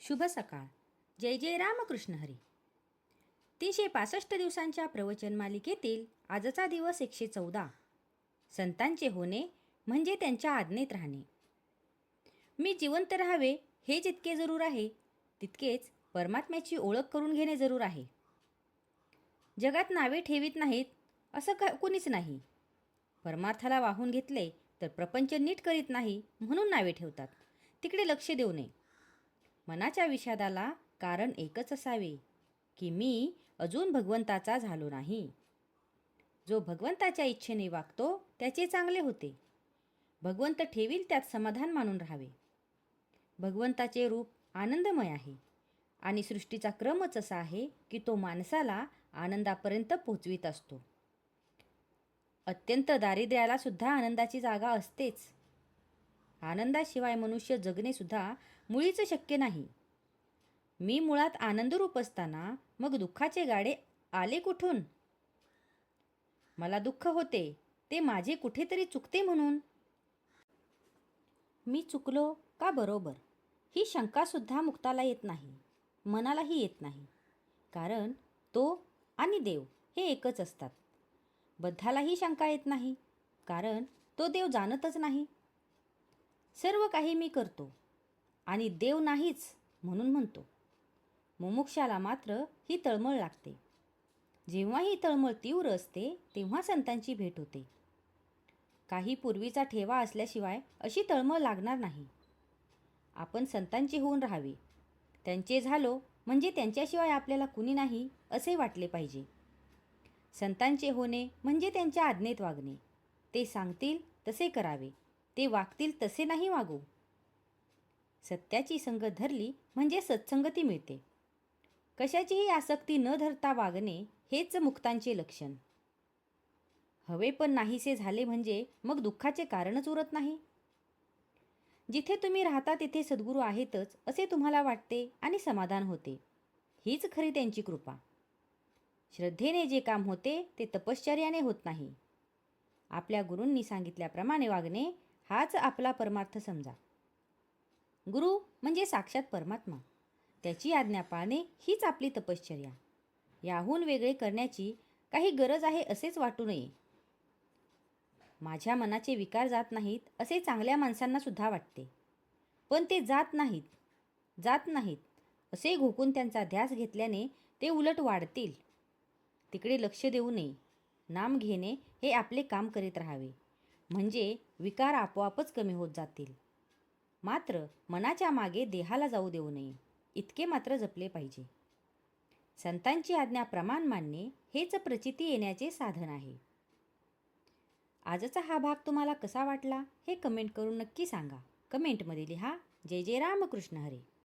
शुभ सकाळ. जय जय रामकृष्ण हरी. 365 दिवसांच्या प्रवचन मालिकेतील आजचा दिवस 114. संतांचे होणे म्हणजे त्यांच्या आज्ञेत राहणे. मी जिवंत राहावे हे जितके जरूर आहे तितकेच परमात्म्याची ओळख करून घेणे जरूर आहे. जगात नावे ठेवीत नाहीत असं कुणीच नाही. परमार्थाला वाहून घेतले तर प्रपंच नीट करीत नाही म्हणून नावे ठेवतात. तिकडे लक्ष देऊ नये. मनाच्या विषादाला कारण एकच असावे की मी अजून भगवंताचा झालो नाही. जो भगवंताच्या इच्छेने वागतो त्याचे चांगले होते. भगवंत ठेवील त्यात समाधान मानून राहावे. भगवंताचे रूप आनंदमय आहे आणि सृष्टीचा क्रमच असा आहे की तो माणसाला आनंदापर्यंत पोहोचवित असतो. अत्यंत दारिद्र्याला सुद्धा आनंदाची जागा असतेच. आनंदाशिवाय मनुष्य जगणे सुद्धा मुळीच शक्य नाही. मी मुळात आनंदरूप असताना मग दुःखाचे गाडे आले कुठून? मला दुःख होते ते माझे कुठेतरी चुकते म्हणून. मी चुकलो का बरोबर ही शंकासुद्धा मुक्ताला येत नाही, मनालाही येत नाही. कारण तो आणि देव हे एकच असतात. बद्धालाही शंका येत नाही, कारण तो देव जाणतच नाही. सर्व काही मी करतो आणि देव नाहीच म्हणून म्हणतो. मुमुक्षाला मात्र ही तळमळ लागते. जेव्हा ही तळमळ तीव्र असते तेव्हा संतांची भेट होते. काही पूर्वीचा ठेवा असल्याशिवाय अशी तळमळ लागणार नाही. आपण संतांचे होऊन राहावे. त्यांचे झालो म्हणजे त्यांच्याशिवाय आपल्याला कुणी नाही असे वाटले पाहिजे. संतांचे होणे म्हणजे त्यांच्या आज्ञेत वागणे. ते सांगतील तसे करावे, ते वागतील तसे नाही वागू. सत्याची संगत धरली म्हणजे सत्संगती मिळते. कशाचीही आसक्ती न धरता वागणे हेच मुक्तांचे लक्षण. हवे पण नाहीसे झाले म्हणजे मग दुःखाचे कारणच उरत नाही. जिथे तुम्ही राहता तिथे सद्गुरू आहेतच असे तुम्हाला वाटते आणि समाधान होते. हीच खरी त्यांची कृपा. श्रद्धेने जे काम होते ते तपश्चर्याने होत नाही. आपल्या गुरूंनी सांगितल्याप्रमाणे वागणे हाच आपला परमार्थ समजा. गुरु म्हणजे साक्षात परमात्मा. त्याची आज्ञा पाळणे हीच आपली तपश्चर्या. याहून वेगळे करण्याची काही गरज आहे असेच वाटू नये. माझ्या मनाचे विकार जात नाहीत असे चांगल्या माणसांना सुद्धा वाटते. पण ते जात नाहीत असे घोकून त्यांचा ध्यास घेतल्याने ते उलट वाढतील. तिकडे लक्ष देऊ नये. नाम घेणे हे आपले काम करीत राहावे म्हणजे विकार आपोआपच कमी होत जातील. मात्र मनाच्या मागे देहाला जाऊ देऊ नये इतके मात्र जपले पाहिजे. संतांची आज्ञा प्रमाण मानणे हेच प्रचिती येण्याचे साधन आहे. आजचा हा भाग तुम्हाला कसा वाटला हे कमेंट करून नक्की सांगा. कमेंटमध्ये लिहा. जय जय रामकृष्ण हरी.